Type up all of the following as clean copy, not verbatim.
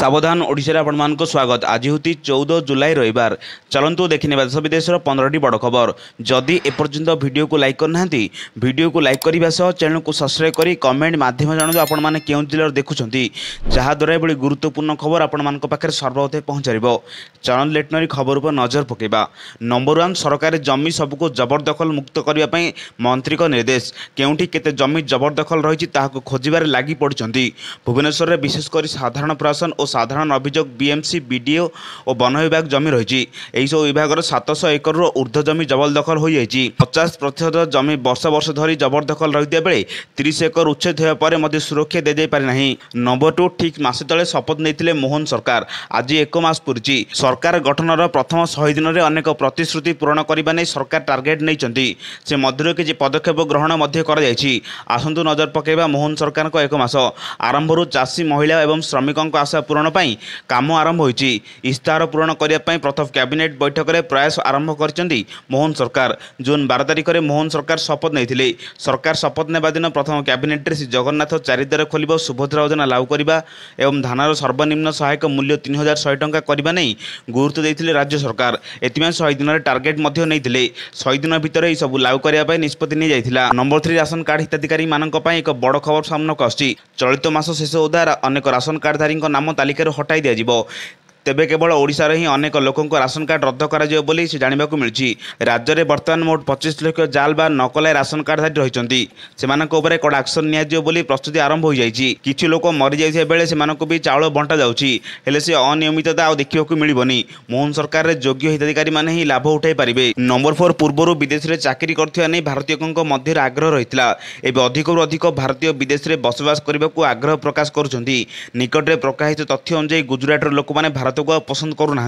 सावधान ओडिशा आपण स्वागत। आज हूँ 14 जुलाई रविवार। चलतु देखने देश विदेश 15टी बड़ खबर। जदि एपर्यंत वीडियो को लाइक करना वीडियो को लाइक करने सह चैनल को सब्सक्राइब करी कमेंट माध्यम जानते आपण मैंने क्यों जिले देखुं जहाद्वारा ये गुरुत्वपूर्ण खबर आपण मान पाखे सर्वप्रथम पहुँचार। चलन लेटनरी खबर पर नजर पकेबा। नंबर 1 सरकार जमी सबको जबरदखल मुक्त करने मंत्री का निर्देश। केउठी केते जमी जबरदखल रही खोजार लगी पड़ती। भुवनेश्वर में विशेषकर साधारण प्रशासन और साधारण अभियोग बीएमसी बीडीओ और वन विभाग जमी रही। सब विभाग 700 एकड़ ऊर्ध्व जमी जबरदखल हो 50% जमी वर्ष वर्ष धरी जबरदखल रही बेले 30 एकड़ उच्छेद होगा सुरक्षा दी जापना। नंबर 2 ठीक मासे तले शपथ नहीं मोहन सरकार। आज 1 मास पूरी सरकार गठनर प्रथम 100 दिन में अनेक प्रतिश्रुति पूरण करने नहीं सरकार टार्गेट नहीं से मध्य किसी पदक्षेप ग्रहण आसतु नजर पकेबा। मोहन सरकार 1 मास आरंभ चाषी महिला एवं श्रमिकों आशा पूरण पर काम आरंभ होती। इस्ताहार पूरण करने प्रथम कैबिनेट बैठक में प्रयास आरंभ कर मोहन सरकार। जून 12 तारिख में मोहन सरकार शपथ नहीं। सरकार शपथ नेबा दिन प्रथम कैबिनेट श्री जगन्नाथ चारिद्वार खोल सुभद्रा योजना लागू करने और धानर सर्वनिम्न सहायक मूल्य 3100 टंका करने नहीं गुरुत्व देते राज्य सरकार। एथि 100 दिन टार्गेट नहीं 100 दिन भितर यह सब लागू करने निष्पत्ति नहीं जाइथिला। नंबर 3 राशन कार्ड हिताधिकारी मानक एक बड़ खबर सामना को आसी। चलित मास शेष सुधा अनेक राशन कार्डधारी नाम तालिकार हटाई दिया। तेबे केवल ओडिशार ही अनेक लोकों राशन कार्ड रद्द कर जाना मिली। राज्य में बर्तमान मोट 25 लाख जाल बा नकल राशन कार्डधारी रही से कड़ा एक्शन नि प्रस्तुति आरंभ हो जाएगी। किछि लोक मरी जाइथिबा बेले सेमानकु भी चाउल बंटा जाउछि हेले से अनियमितता आ देखिबाकु मिलिबनी। मोहन सरकार रे योग्य हिताधिकारी माने ही लाभ उठाई पारिबे। नंबर 4 पूर्व विदेश में चाकरी करथिबा नै भारतीयों मध्य आग्रह रहितला। एबे अधिकरु अधिक भारतीय विदेश में बसवास करने आग्रह प्रकाश करुछन्ति। निकट में प्रकाशित तथ्य अनुसार गुजरात लोक माने भारत को पसंद करूना।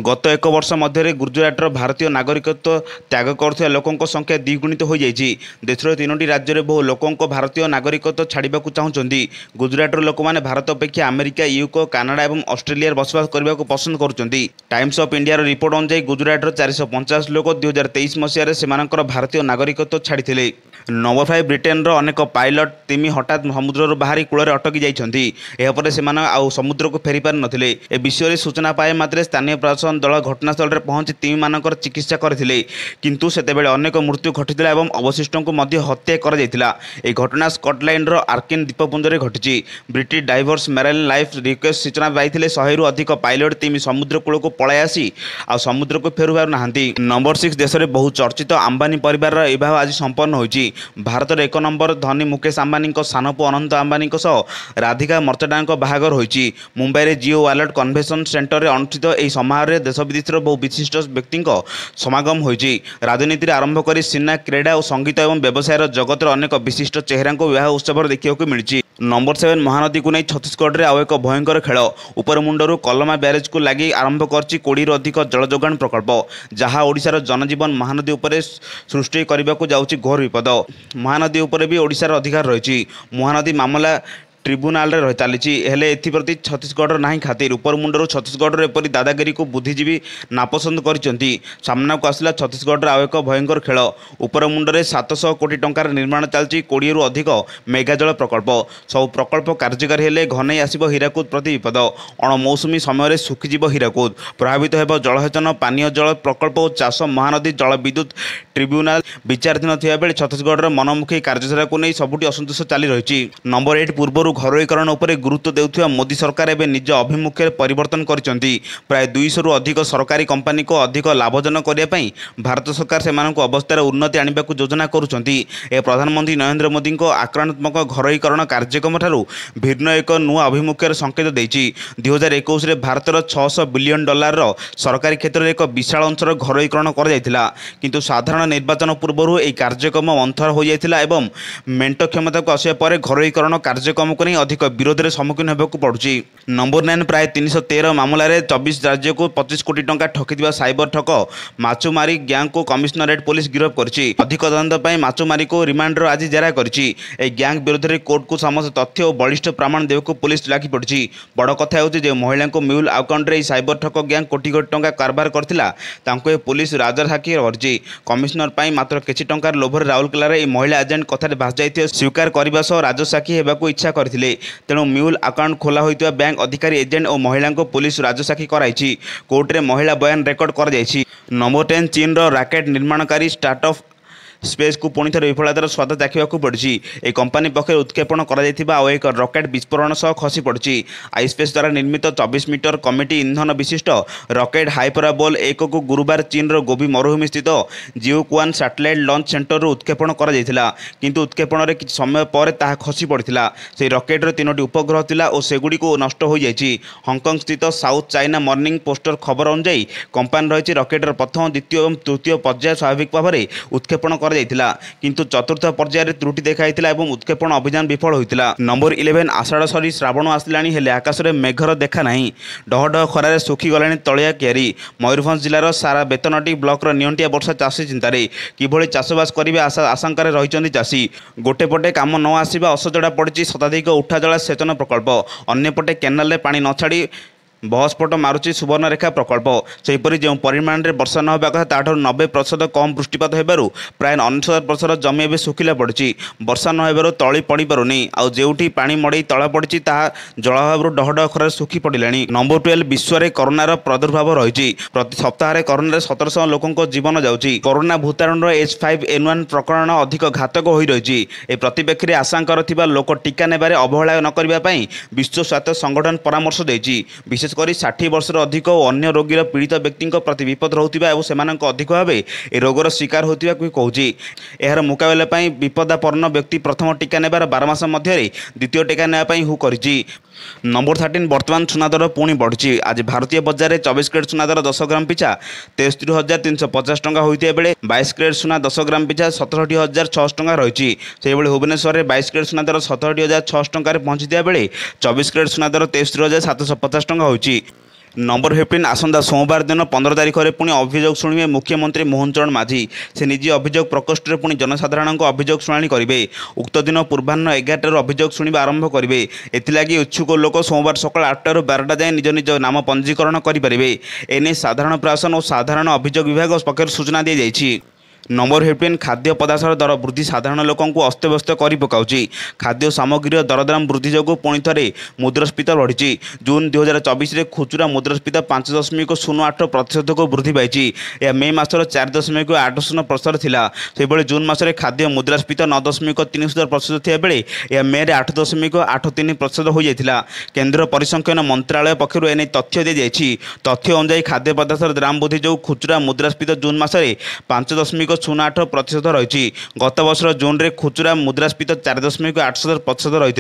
गत 1 वर्ष मध्य गुजरात भारतीय नागरिकत्व त्याग कर लोकों संख्या द्विगुणित हो जाएगी। देशर 3टी राज्य में बहु लोकों भारतीय नागरिकत्व छाड़ा चाहते। गुजरात लोक मैंने भारत अपेक्षा अमेरिका यूके कानाडा और ऑस्ट्रेलिया बसवास करने को पसंद करुँच। टाइम्स ऑफ इंडिया रिपोर्ट अनुसार गुजरात 450 लोक 2023 मसीह से भारतीय नागरिकत्व छाड़ी। नंबर 5 ब्रिटेन अनेक पायलट तिमी हठात समुद्र बाहरी कूल अटकी जापर से समुद्र को फेरी पारि नथिले। ए विषय सूचना पाए मात्रे स्थानीय प्रशासन दल घटनास्थल में पहुंची तिमी मानकर चिकित्सा करथिले किंतु सेतेबेले अनेक मृत्यु घटिथिला एवं अवशिष्टों को मध्य हत्या कर जायतिला। ए घटना स्कॉटलैंड आर्किन द्वीपपुंज में घटी। British diverse marine life request सूचना पाई 100 रु अधिक पायलट तिमी समुद्र कूल को पलाई आसी आ समुद्र को फेरु पारु नाहांती। नंबर 6 देश में बहु चर्चित अंबानी परिवार विवाह आज संपन्न होइछि। भारत 1 नंबर धनी मुकेश अंबानी सान पु अनंत अंबानी राधिका मर्चेंटा बाहागर होइछि। मुंबई में जियो वालेट कन्वेंशन सेंटर में अनुष्ठित यह समारोह में देश विदेश बहु विशिष्ट व्यक्ति समागम होइछि। राजनीति आरंभ कर सिनेमा क्रीड़ा और संगीत और व्यवसाय जगत अनेक विशिष्ट चेहरा को विवाह उत्सव देखा मिली। नंबर 7 महानदी को नहीं छत्तीसगढ़ में आउ एक भयंकर खेल। उपरमुंडर कलमा ब्यारेज को लगी आरंभ कर 20 रु अधिक जल जोगाण प्रकल्प जहां ओडिशार जनजीवन महानदी उपर सृष्टि करने को जाउछि घोर विपद। महानदी उपर भी ओडिशार अधिकार रही। महानदी मामला ट्रिब्यूनाल रे चली हेले एप्रति छत्तीसगढ़ ना खातिर उपरमुंडर छत्तीसगढ़ एपरी दादागिरी को बुद्धिजीवी नापसंद करछंती। सामना को आसला छत्तीसगढ़ आउ एक भयंकर खेल। उपरमुंडर 700 कोटी टंकार निर्माण चलती 20 रु अधिक मेगाजल प्रकल्प। सब प्रकल्प कार्यकारी हेले घनई आसिब हीराकुद प्रति विपद। अणमौसुमी समय सुखीजीव हीराकुद प्रभावित होब जलसेचन पानीय जल प्रकल्प और चाष। महानदी जल विद्युत ट्रिब्यूनाल विचाराधीन थिबा बेले छत्तीसगढ़ मनमुखी कार्यशाला को नहीं सबुठी असंतोष चली रही। नंबर 8 पूर्व घरोईकरण उपर गुरुत्व देउथिबा मोदी सरकार एवं निज अभिमुखे परिवर्तन करिसेंती। प्राय 200 रु अधिक सरकारी कंपनी को अधिक लाभजनक करने भारत सरकार से अवस्थार उन्नति आने को योजना करुँच। प्रधानमंत्री नरेंद्र मोदी आक्रामक घरोईकरण कार्यक्रम ठारू भिन्न एक नुआ अभिमुखे संकेत देछि। 2021 में भारतर $600 बिलियन सरकारी क्षेत्र में एक विशाल अंचल घरोईकरण कर साधारण निर्वाचन पूर्व यह कार्यक्रम मंथर हो जाता और मेंट क्षमता को आसिया पर घरोईकरण कार्यक्रम को नहीं अधिक विरोध में सम्मुखीन होगा पड़ुछि। नंबर 9 प्राय 313 मामलें 24 राज्य को 25 कोटी टंका ठकिथिबा साइबर ठक माछुमारी गैंग को कमिश्नरेट पुलिस गिरफ्त करछि। अधिक तदंत ପାଇଁ माछुमारी को रिमांडर आज जेरा करछि। ए गैंग विरोध में कोर्ट को समस्त तथ्य और बलिष्ठ प्रमाण देवको पुलिस लागी पड़छि। बड़ कथा होछि जे महिला को म्यूल अकाउंट रे साइबर ठक गैंग कोटी कोटी टंका कारबार करथिला तांको पुलिस राजर हाकी करछि। कमिश्नर ପାଇଁ मात्र किछि टंकार लोभर राउरकेला रे महिला एजेंट कथा भास जाइथिबा स्वीकार करबा सह राजसाक्षी हेबाकू इच्छा कर କରିଥିଲେ। ତେଣୁ म्यूल आकाउंट खोला होइतिबा बैंक अधिकारी एजेंट और महिला को पुलिस राजसाक्षी कराई। कोर्टे महिला बयान रेकर्ड कर जायछि। नंबर 10 चीन रो रॉकेट निर्माणकारी स्टार्टअप स्पेस को पुणी थे विफलतार स्वाद चाखा पड़ी। ए कंपनी पक्ष उत्क्षेपण एक रॉकेट विस्फोरण सह खसी पड़ी। आईस्पेस द्वारा निर्मित 24 मीटर कमिटी इंधन विशिष्ट रॉकेट हाइपराबोल 1 को गुरुवार चीन रो गोबी मरुभूमि स्थित जियोक्वान सैटेलाइट लॉन्च सेंटर उत्क्षेपण किंतु उत्क्षेपण में किसी समय पर ताहा खसी पड़ा। से रॉकेटर 3टी उपग्रह थिला और सेगुड़ी नष्ट हो जाइछि। हांगकांग स्थित साउथ चाइना मॉर्निंग पोस्टर खबर अनुसार कंपनी रही रॉकेटर प्रथम द्वितीय और तृतीय पर्याय स्वाभाविक भाव में उत्क्षेपण किंतु चतुर्थ पर्यायर त्रुटि देखाइथिला एवं उत्क्षेपण अभियान विफल होइतिला। नंबर 11 आषाढ़ सरी श्रावण आसलानी हेले आकाश में मेघर देखा नहीं। डहडह खरारे सुखी गलानी तलिया कियारी। मयूरभंज जिलार सारा बेतनटी ब्लॉकर नियंटिया वर्षा चाषी चिंतार किभଳି चाषबास करिवे आशंकार रहिचंदी चाषी। गोटे पटे काम न आसिबा असजड़ा पड़ी शताधिक उठाजला सेचन प्रकल्प। अन्यपटे केनाल में पानी न छाड़ी बहस्फोट मारुची सुवर्णरेखा प्रकल्प। सेहीपरि जो परिमाण में वर्षा न होगा कथा ताठू 90% कम वृष्टिपात होबारु प्राय 99% जमी एवं सुखिला पड़ी। वर्षा न होबारु तली पड़ी पारुनी। आउ जेउठी पानी मड़ई तला पड़ी ताहा जलाभाव डहडह खरार सुखी पड़िलानी। नंबर 12 विश्व में कोरोनार प्रादुर्भाव रही। प्रति सप्ताह कोरोना 1700 लोकों जीवन जाउची। कोरोना भूताणुर H5N1 प्रकरण अधिक घातक हो रही। ए प्रतिप्रेक्षी आशंका थिबा लोक टीका नेबारे अवहेला न करिबा पई विश्व स्वास्थ्य संगठन परामर्श देछि। विशेषकर 60 वर्ष अधिक और अन्य रोगीर पीड़ित व्यक्ति प्रति विपद रोकवा और से अधिक भाव ए रोगर शिकार होता कहूँ। यार मुकाबला विपदापन्न व्यक्ति प्रथम टीका नेबार 12 मास मध्य द्वितीय टीका नेबाई हु करिछि। नंबर 13 वर्तमान सुना दर पुणी बढ़ी। आज भारतीय बजार में 24 कैरेट सुना दर 10 ग्राम पिछा 63,350 टंका होता बेले 22 कैरेट सुना 10 ग्राम पिछा 67,600 टंका रही। से भुवनेश्वर में 22 कैरेट सुना दर 67,600 टंका पहुंचता बेले 24 कैरेट सुना दर 63,750 टंका होची। नंबर 15 आसंता सोमवार दिन 15 तारिख में पुणी अभियोग शुणवे मुख्यमंत्री मोहन चरण माझी। से निजे अभियोग प्रकोष्ठ में पुणी जनसाधारण अभियोग शुणाणी करेंगे। उक्त दिन पूर्वाह्न 11 अभियोग शुणा आरंभ करेंगे। एथिलागि इच्छुक लोक सोमवार सकाल 8 ରୁ 12 जाए निज निज नाम पंजीकरण करेंगे। एने साधारण प्रशासन और साधारण अभियोग विभाग पक्ष सूचना दी जाइछि। नंबर 15 खाद्य पदार्थ दर वृद्धि साधारण लोकंकु अस्तव्यस्त कर पकाउछि। खाद्य सामग्री दरदाम वृद्धि जो पुणी थे मुद्रास्फीति बढ़ी। जून 2024 में खुचुरा मुद्रास्फीति 5.08% को वृद्धि पाई। यह मे मासर 4.80% थिला। सेबळे जून मासरे खाद्य मुद्रास्फीति 9.73% थिया बेले यह मे 8.83% हो जाइथिला। केंद्र परिसंख्यान मंत्रालय पक्षरु एने तथ्य दी जाइछि। तथ्य अनुसार खाद्य पदार्थ दाम वृद्धि जो खुचुरा मुद्रास्फीति जून मासरे 5.08% रही। गत वर्ष जून में खुचुरा मुद्रास्फीति 4.87% रही।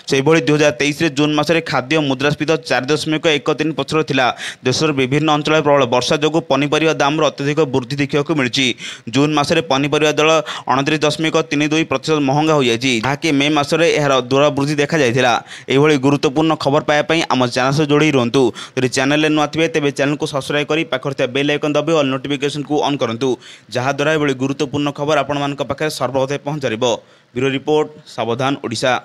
से 2023 जून मासरे खाद्य मुद्रास्फीति 4.13% थिला। देशर विभिन्न अंचल प्रबल वर्षा जो पनीपरिया दाम अत्यधिक वृद्धि देखा मिली। जून मासरे पनीपरिया दल 29.32% महंगा हो जाएगी, जहाँकि मे मासरे यार दर वृद्धि देखा जाइथिला। एभली गुरुत्वपूर्ण खबर पाइबापी आम चैनल से जोड़ी रुहतु। यदि चैनल नुआ थे तेज चैनल को सब्सक्राइब कर पाखे बेल आइकन दबाई ऑल नोटिफिकेशन को ऑन करूँ, जहाँद्वारा गुरुत्वपूर्ण खबर आपण मान पाखे सर्वप्रथम पहुँच। ब्यूरो रिपोर्ट, सावधान ओडिशा।